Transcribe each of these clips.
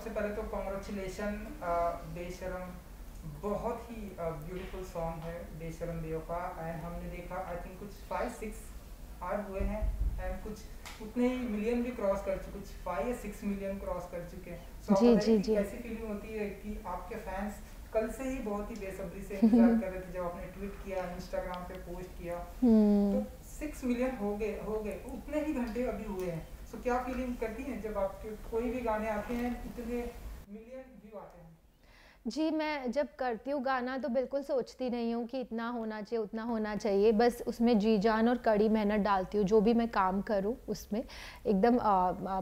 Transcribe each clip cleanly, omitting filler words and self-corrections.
सबसे पहले तो कॉन्ग्रेचुलेशन बेशरम, बहुत ही ब्यूटीफुल सॉन्ग है बेशरम बेवफा। एंड हमने देखा आई थिंक कुछ 5-6 आर हुए हैं एंड कुछ उतने ही मिलियन भी क्रॉस कर चुके, कुछ 5 या 6 मिलियन क्रॉस कर चुके हैं। सो जी जी जी। कैसी फीलिंग होती है कि आपके फैंस कल से ही बहुत ही बेसब्री से इंतजार कर रहे थे जब आपने ट्वीट किया, इंस्टाग्राम पे पोस्ट किया, तो 6 मिलियन हो गए उतने ही घंटे अभी हुए हैं। सो क्या फीलिंग करती हैं जब आपके कोई भी गाने आते हैं इतने मिलियन व्यू आते हैं? जी, मैं जब करती हूँ गाना तो बिल्कुल सोचती नहीं हूँ कि इतना होना चाहिए, उतना होना चाहिए। बस उसमें जी जान और कड़ी मेहनत डालती हूँ। जो भी मैं काम करूँ उसमें एकदम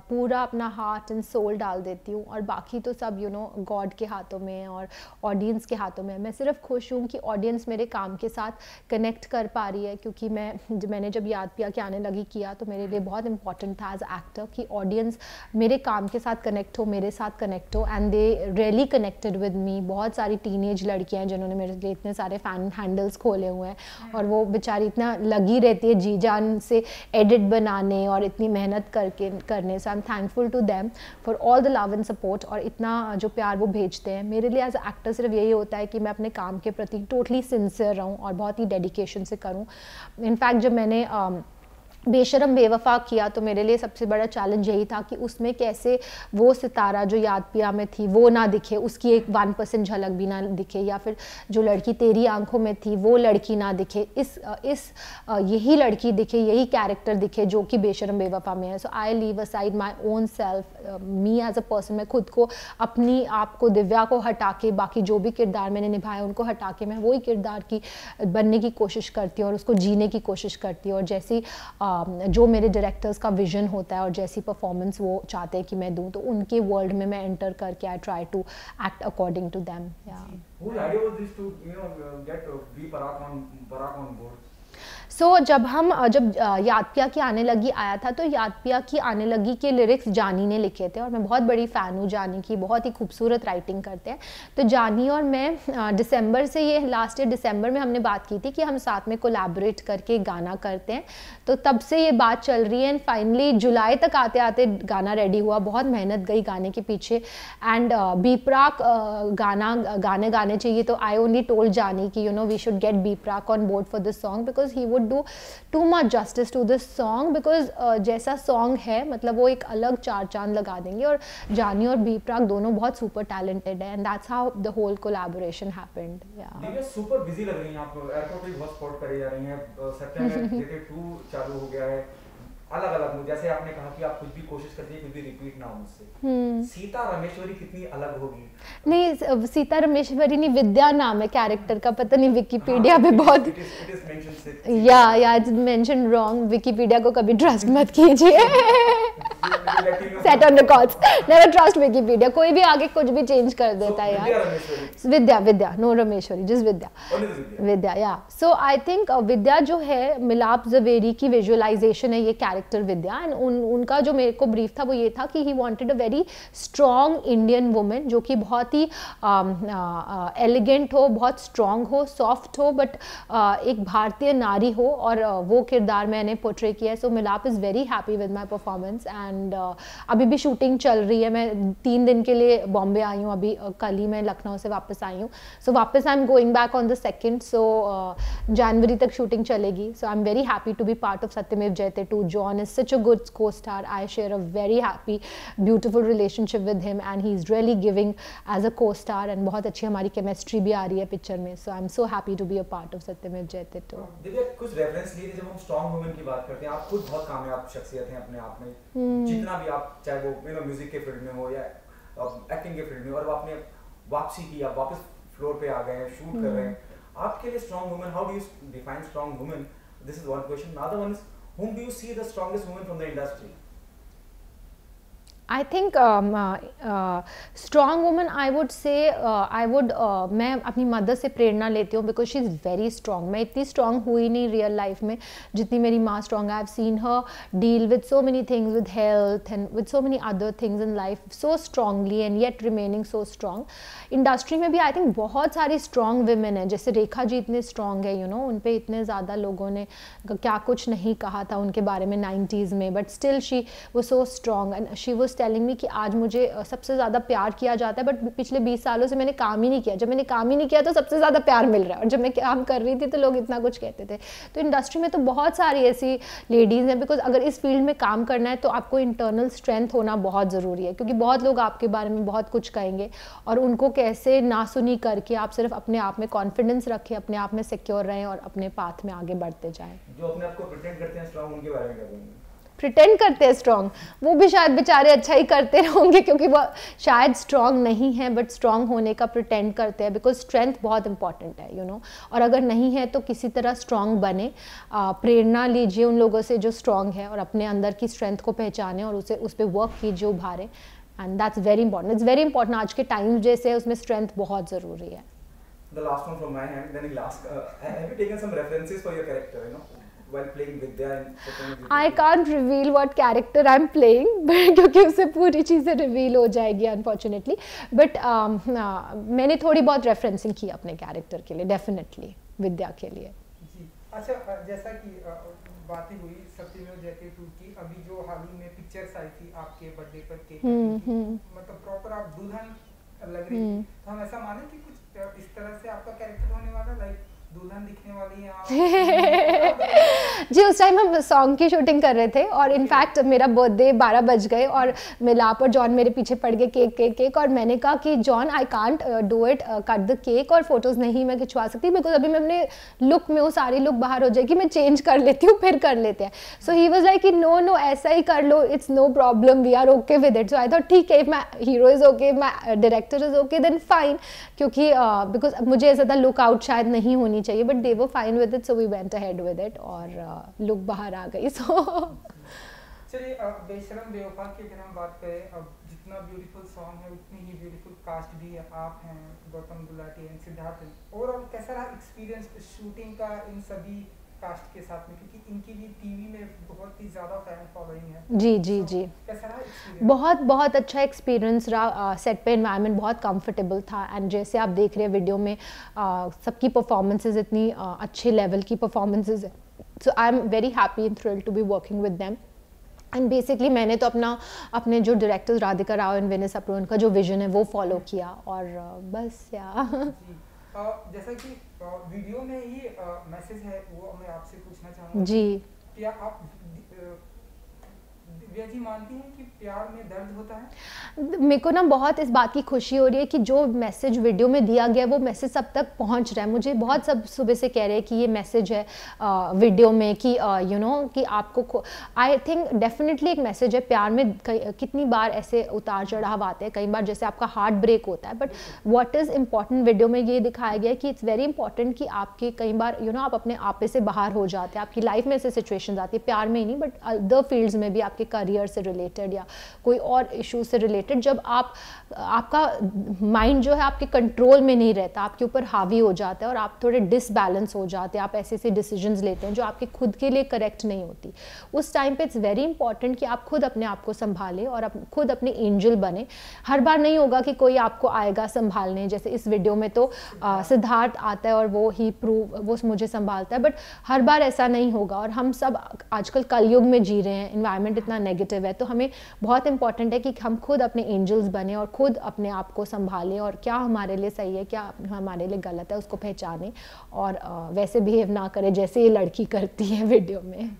पूरा अपना हार्ट एंड सोल डाल देती हूँ, और बाकी तो सब गॉड के हाथों में और ऑडियंस के हाथों में। मैं सिर्फ खुश हूँ कि ऑडियंस मेरे काम के साथ कनेक्ट कर पा रही है, क्योंकि मैंने जब याद पिया कि आने लगी किया तो मेरे लिए बहुत इंपॉर्टेंट था एज एक्टर कि ऑडियंस मेरे काम के साथ कनेक्ट हो, मेरे साथ कनेक्ट हो, and they really connected with me. बहुत सारी टीनेज लड़कियां हैं जिन्होंने मेरे लिए इतने सारे फैन हैंडल्स खोले हुए हैं, और वो बेचारी इतना लगी रहती है जी जान से एडिट बनाने और इतनी मेहनत करने से। I am thankful to them for all the love and support, और इतना जो प्यार वो भेजते हैं। मेरे लिए एज एक्टर सिर्फ यही होता है कि मैं अपने काम के प्रति टोटली सिंसियर रहूं और बहुत ही डेडिकेशन से करूं। इनफैक्ट जब मैंने बेशरम बेवफा किया तो मेरे लिए सबसे बड़ा चैलेंज यही था कि उसमें कैसे वो सितारा जो याद पिया में थी वो ना दिखे, उसकी एक 1% झलक भी ना दिखे, या फिर जो लड़की तेरी आंखों में थी वो लड़की ना दिखे, यही लड़की दिखे, यही कैरेक्टर दिखे जो कि बेशरम बेवफा में है। So I leave aside my own self, me as a person. मैं खुद को, अपनी आप को, दिव्या को हटा के बाकी जो भी किरदार मैंने निभाया उनको हटा के मैं वही किरदार की बनने की कोशिश करती हूँ और उसको जीने की कोशिश करती हूँ। और जैसी जो मेरे डायरेक्टर्स का विजन होता है और जैसी परफॉर्मेंस वो चाहते हैं कि मैं दूं, तो उनके वर्ल्ड में मैं एंटर करके I try to act according to them. जब याद पिया की आने लगी आया था तो याद पिया की आने लगी के लिरिक्स जानी ने लिखे थे, और मैं बहुत बड़ी फ़ैन हूँ जानी की, बहुत ही खूबसूरत राइटिंग करते हैं। तो जानी और मैं दिसंबर से, ये लास्ट ईयर दिसंबर में हमने बात की थी कि हम साथ में कोलैबोरेट करके गाना करते हैं, तो तब से ये बात चल रही है। एंड फाइनली जुलाई तक आते आते गाना रेडी हुआ। बहुत मेहनत गई गाने के पीछे, एंड बी प्राक गाने गाने चाहिए, तो आई ओनली टोल्ड जानी कि we should get B Praak on board for this song because he would do too much justice to this song, because जैसा सॉन्ग है मतलब वो एक अलग चार चांद लगा देंगे। और जानी और बी प्राक दोनों बहुत सुपर टैलेंटेड है, and that's how the whole collaboration happened. Divya super busy लग रही हैं आप, एयरपोर्ट पे बहुत स्पॉट करे जा रही हैं, सत्या में जेते 2 चालू हो गया है, अलग अलग, जैसे आपने कहा कि आप कुछ भी कोशिश करती है कुछ भी रिपीट ना हो उससे। सीता रमेश्वरी कितनी अलग होगी? नहीं, सीता रमेश्वरी नहीं, विद्या नाम है कैरेक्टर का, पता नहीं विकिपीडिया पे बहुत या इट्स मेंशन रॉन्ग। विकिपीडिया को कभी ट्रस्ट मत कीजिए। Set on records, never trust Wikipedia. कोई भी आगे कुछ भी चेंज कर देता है यार। विद्या नो रमेश्वरी, जस्ट विद्या या। सो आई थिंक विद्या जो है मिलाप जवेरी की विजुअलाइजेशन है ये कैरेक्टर विद्या। एंड उनका जो मेरे को ब्रीफ था वो ये था कि he wanted a very strong Indian women जो कि बहुत ही एलिगेंट हो, बहुत स्ट्रॉन्ग हो, सॉफ्ट हो, बट एक भारतीय नारी हो, और वो किरदार मैंने पोर्ट्रे किया है। सो मिलाप is very happy with my performance. And अभी भी शूटिंग चल रही है। मैं 3 दिन के लिए बॉम्बे आई हूँ, अभी कल ही मैं लखनऊ से वापस आई हूँ। सो वापस I am going back on the 2nd, so जनवरी तक शूटिंग चलेगी। So I am very happy to be part of Satyameva Jayate 2. John is such a good co-star. I share a very happy, beautiful relationship with him, and he's really giving as a co-star, and बहुत अच्छी हमारी chemistry भी आ रही है picture में। So I'm so happy to be a part of सत्यमेव जयते 2. दिव्या, कुछ reference लिए थे जब हम स्ट्रॉन्ग वुमेन की बात करते हैं, आप खुद बहुत कामयाब शख्सियत हैं अपने आप में, जितना भी आप, चाहे वो म्यूजिक के फील्ड में हो या एक्टिंग के फील्ड में, और आपने वापसी की, आप वापस फ्लोर पे आ गए हैं, शूट कर रहे हैं। आपके लिए strong women, how do you define strong women? This is one question. Other one is, whom do you see the strongest woman from the industry? I think strong woman, I would say मैं अपनी mother से प्रेरणा लेती हूँ because she is very strong. मैं इतनी strong हुई नहीं real life में जितनी मेरी माँ स्ट्रॉन्ग है। I have seen her deal with so many things, with health and with so many other things in life so strongly and yet remaining so strong. Industry में भी I think बहुत सारी strong women हैं, जैसे रेखा जी इतने strong है, उन पर इतने ज़्यादा लोगों ने क्या कुछ नहीं कहा था उनके बारे में 90s में, बट स्टिल शी वो so strong and she was telling me कि आज मुझे सबसे ज़्यादा प्यार किया जाता है, बट पिछले 20 सालों से मैंने काम ही नहीं किया। जब मैंने काम ही नहीं किया तो सबसे ज़्यादा प्यार मिल रहा है, और जब मैं काम कर रही थी तो लोग इतना कुछ कहते थे। तो इंडस्ट्री में तो बहुत सारी ऐसी लेडीज़ हैं, बिकॉज अगर इस फील्ड में काम करना है तो आपको इंटरनल स्ट्रेंथ होना बहुत ज़रूरी है, क्योंकि बहुत लोग आपके बारे में बहुत कुछ कहेंगे, और उनको कैसे ना सुनी करके आप सिर्फ अपने आप में कॉन्फिडेंस रखें, अपने आप में सिक्योर रहें और अपने पाथ में आगे बढ़ते जाएं। जो अपने आप को प्रिटेंड करते हैं स्ट्रांग, उनके बारे में क्या बोलेंगे? प्रिटेंड करते हैं स्ट्रॉन्ग, वो भी शायद बेचारे अच्छा ही करते होंगे, क्योंकि वो शायद स्ट्रॉन्ग नहीं है, बट स्ट्रॉन्ग होने का प्रिटेंड करते हैं, बिकॉज स्ट्रेंथ बहुत इंपॉर्टेंट है, यू नो। और अगर नहीं है तो किसी तरह स्ट्रॉन्ग बने, प्रेरणा लीजिए उन लोगों से जो स्ट्रॉन्ग है, और अपने अंदर की स्ट्रेंथ को पहचाने और उस पर वर्क कीजिए, उभारें। And that's very important, it's very important. आज के टाइम जैसे है उसमें स्ट्रेंथ बहुत ज़रूरी है। The last one from my hand, then I'll ask, have you taken some references for your character, you know, while playing Vidya in Satyamurthy? I can't reveal what character I'm playing, क्योंकि उससे पूरी चीज़ें reveal हो जाएगी unfortunately, but मैंने थोड़ी बहुत referencing की अपने कैरेक्टर के लिए, डेफिनेटली विद्या के लिए। जी अच्छा, जैसा कि बातें हुई सत्यमेव जयते 2 की, अभी जो हाल ही में पिक्चर्स आई थी आपके बर्थडे पर केक, मतलब प्रॉपर आप दुल्हन लग रही थी, तो हम ऐसा माने कि कुछ इस तरह से आपका कैरेक्टर होने वाला, लाइक दुल्हन दिखने वाली है आप? जी, उस टाइम हम सॉन्ग की शूटिंग कर रहे थे, और इनफैक्ट मेरा बर्थडे 12 बज गए, और मिलाप और जॉन मेरे पीछे पड़ गए केक, और मैंने कहा कि John I can't do it, cut the cake, और फोटोज़ नहीं मैं खिंचवा सकती, बिकॉज अभी मैं अपने लुक में हूँ, सारी लुक बाहर हो जाएगी, मैं चेंज कर लेती हूँ, फिर कर लेते हैं। सो ही वॉज लाइक कि नो ऐसा ही कर लो, it's no problem, we are okay with it. So I thought ठीक है, if my hero is okay, my director is okay, then fine, क्योंकि बिकॉज मुझे ऐसा था लुक आउट शायद नहीं होनी चाहिए, but they were fine with it, so we went ahead with it, और लुक बाहर आ गई। सो चलिए, बेशरम बेवफा की अगर हम बात करें, अब जितना ब्यूटीफुल सॉन्ग है उतनी ही ब्यूटीफुल कास्ट भी है, आप हैं, गौतम गुलाटी हैं, सिद्धार्थ हैं, और कैसा रहा एक्सपीरियंस शूटिंग का इन सभी कास्ट के साथ में, क्योंकि इनकी भी टीवी में बहुत ही ज़्यादा फैन फॉलोइंग है। जी कैसा रहा एक्सपीरियंस? बहुत अच्छा एक्सपीरियंस रहा। सेट पे एनवायरनमेंट बहुत कंफर्टेबल था, एंड जैसे आप देख रहे हैं वीडियो में, सबकी परफॉर्मेंसेस इतनी अच्छे लेवल की परफॉर्मेंसेस है, so I am very happy and thrilled to be working with them. And basically मैंने तो अपने जो डायरेक्टर्स राधिका राव एंड विनेश अप्रू, उनका जो विजन है वो फॉलो किया, और बस जैसा कि वीडियो में ये मैसेज है, वो मैं आपसे पूछना चाहूँगा जी, क्या आप दिव्या जी मानती हैं कि प्यार में दर्द होता है? मेरे को ना बहुत इस बात की खुशी हो रही है कि जो मैसेज वीडियो में दिया गया है वो मैसेज सब तक पहुंच रहा है। मुझे बहुत सब सुबह से कह रहे हैं कि ये मैसेज है वीडियो में कि यू नो कि आपको, आई थिंक डेफिनेटली एक मैसेज है। प्यार में कितनी बार ऐसे उतार चढ़ाव आते हैं, कई बार जैसे आपका हार्ट ब्रेक होता है, but what is important video में ये दिखाया गया है कि इट्स वेरी इंपॉर्टेंट कि आपके कई बार यू नो आप अपने आपे से बाहर हो जाते हैं, आपकी लाइफ में ऐसे सिचुएशन आती है, प्यार में ही नहीं बट अदर फील्ड्स में भी, आपके करियर से रिलेटेड या कोई और इशू से रिलेटेड, जब आपका माइंड जो है आपके कंट्रोल में नहीं रहता, आपके ऊपर हावी हो जाता है और आप थोड़े डिसबैलेंस हो जाते हैं, आप ऐसे ऐसे डिसीजंस लेते हैं जो आपके खुद के लिए करेक्ट नहीं होती। उस टाइम पे इट्स वेरी इंपॉर्टेंट कि आप खुद अपने आप को संभालें और खुद अपने एंजल बने। हर बार नहीं होगा कि कोई आपको आएगा संभालने, जैसे इस वीडियो में तो सिद्धार्थ आता है और वो मुझे संभालता है, बट हर बार ऐसा नहीं होगा। और हम सब आजकल कलयुग में जी रहे हैं, एनवायरनमेंट इतना नेगेटिव है, तो हमें बहुत इंपॉर्टेंट है कि हम खुद अपने एंजल्स बने और खुद अपने आप को संभालें और क्या हमारे लिए सही है, क्या हमारे लिए गलत है, उसको पहचानें और वैसे बिहेव ना करें जैसे ये लड़की करती है वीडियो में।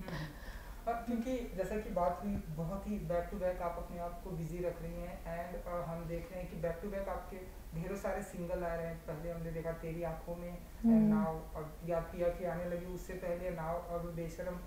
क्योंकि जैसा कि बात हुई, बहुत ही बैक टू बैक आप अपने आप को बिजी रख रही हैं एंड हम देख रहे हैं कि बैक टू बैक आपके ढेरों सारे सिंगल आ रहे हैं। पहले हमने देखा तेरी आंखों में, एंड नाउ अब याद पिया की आने लगी, उससे पहले नाउ अब बेशरम।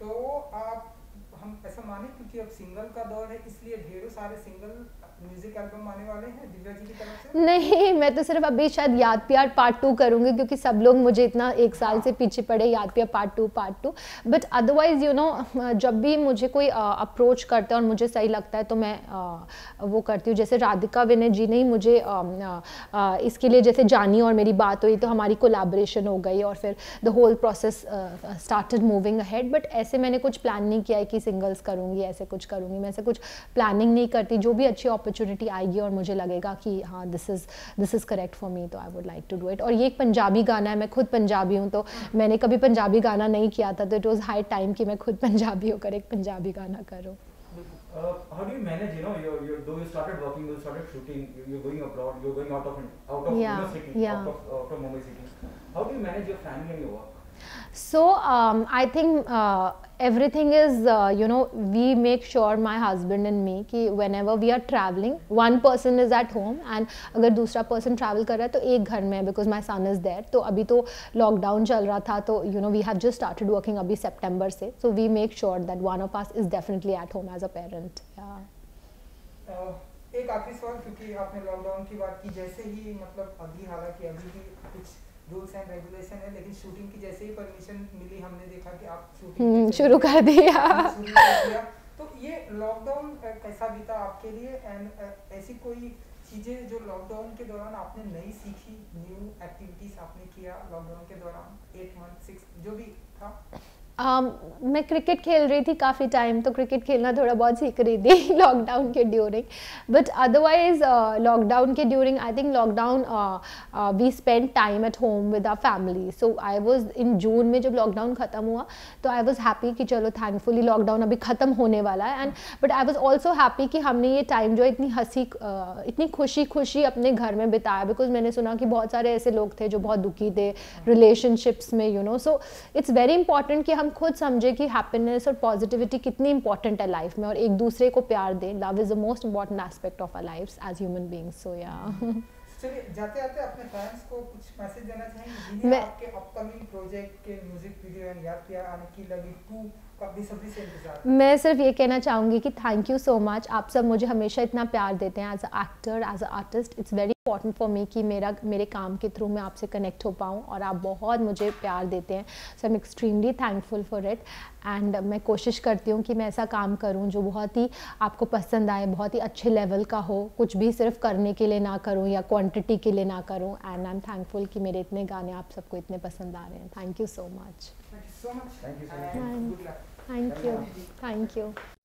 तो आप हम ऐसा माने क्योंकि अब सिंगल का दौर है इसलिए ढेरों सारे सिंगल म्यूजिक एल्बम आने वाले हैं दिव्या जी की तरफ से? नहीं, मैं तो सिर्फ अभी शायद याद प्यार पार्ट 2 करूँगी क्योंकि सब लोग मुझे इतना एक साल से पीछे पड़े, याद प्यार part 2। But otherwise you know जब भी मुझे कोई अप्रोच करता है और मुझे सही लगता है तो मैं वो करती हूँ। जैसे राधिका विनय जी ने ही मुझे इसके लिए जैसे जानी और मेरी बात हुई तो हमारी कोलैबोरेशन हो गई और फिर the whole process started moving ahead. But ऐसे मैंने कुछ प्लान नहीं किया है कि सिंगल्स करूँगी, ऐसे कुछ करूँगी, मैं ऐसे कुछ प्लानिंग नहीं करती। जो भी अच्छी अपॉर्चुनिटी आएगी और मुझे लगेगा कि हाँ this is correct for me तो I would like to do it. और ये एक पंजाबी गाना है, मैं खुद पंजाबी हूँ तो मैंने कभी पंजाबी गाना नहीं किया था, तो इट वॉज हाई टाइम कि मैं खुद पंजाबी होकर एक पंजाबी गाना करूँ। How do you manage, you know, though you started working, you started shooting, you're going abroad, you're going out of Yeah, you know, city, yeah. out of Mumbai city. How do you manage your family and your work? So I think everything is you know, we make sure, my husband and me, कि whenever we are traveling, one person is at home and अगर दूसरा person travel कर रहा है तो एक घर में है, because my son is there. तो अभी तो lockdown चल रहा था, तो you know, we have just started working अभी September से, so we make sure that one of us is definitely at home as a parent. Yeah. एक आखिरी सवाल, क्योंकि आपने लॉकडाउन की बात की, जैसे ही मतलब अभी, हालांकि अभी भी कुछ रूल्स एंड रेगुलेशन है, लेकिन शूटिंग की जैसे ही परमिशन मिली, हमने देखा कि आप शूटिंग शुरू कर दिया। शुरू कर दिया। तो ये लॉकडाउन कैसा बीता आपके लिए, एंड ऐसी कोई चीजें जो लॉकडाउन के दौरान आपने नई सीखी, न्यू एक्टिविटीज आपने किया लॉकडाउन के दौरान, 8 मंथ 6 जो भी था? मैं क्रिकेट खेल रही थी काफ़ी टाइम, तो क्रिकेट खेलना थोड़ा बहुत सीख रही थी लॉकडाउन के ड्यूरिंग, बट अदरवाइज लॉकडाउन के during, I think lockdown we spend time at home with our family. So I was in June में जब लॉकडाउन ख़त्म हुआ, तो आई वाज हैप्पी कि चलो थैंकफुली लॉकडाउन अभी ख़त्म होने वाला है, and but I was also happy कि हमने ये टाइम जो है इतनी इतनी खुशी अपने घर में बिताया, बिकॉज मैंने सुना कि बहुत सारे ऐसे लोग थे जो बहुत दुखी थे रिलेशनशिप्स में, you know. So it's very important कि हम खुद समझे कि हैप्पीनेस और पॉजिटिविटी कितनी इंपॉर्टेंट है लाइफ में, और एक दूसरे को प्यार दें. Love is the most important aspect of our lives as human beings. So या चलिए, जाते जाते अपने फैंस को कुछ मैसेज देना चाहेंगे जिन्हें आपके अपकमिंग प्रोजेक्ट के म्यूजिक वीडियो एंड याद प्यार आने की लगी 2 का बेसब्री से इंतजार? मैं सिर्फ ये कहना चाहूँगी कि थैंक यू सो मच. आप सब मुझे हमेशा इतना प्यार देते हैं as a actor, as a artist. It's very important for me कि मेरे काम के थ्रू मैं आपसे कनेक्ट हो पाऊँ, और आप बहुत मुझे प्यार देते हैं. So I am extremely thankful for it, and मैं कोशिश करती हूँ कि मैं ऐसा काम करूँ जो बहुत ही आपको पसंद आए, बहुत ही अच्छे लेवल का हो, कुछ भी सिर्फ करने के लिए ना करूँ या क्वांटिटी के लिए ना करूँ. एंड आई एम थैंकफुल कि मेरे इतने गाने आप सबको इतने पसंद आ रहे हैं. Thank you so much. Thank you so much. Thank you so much. Good luck. Thank you.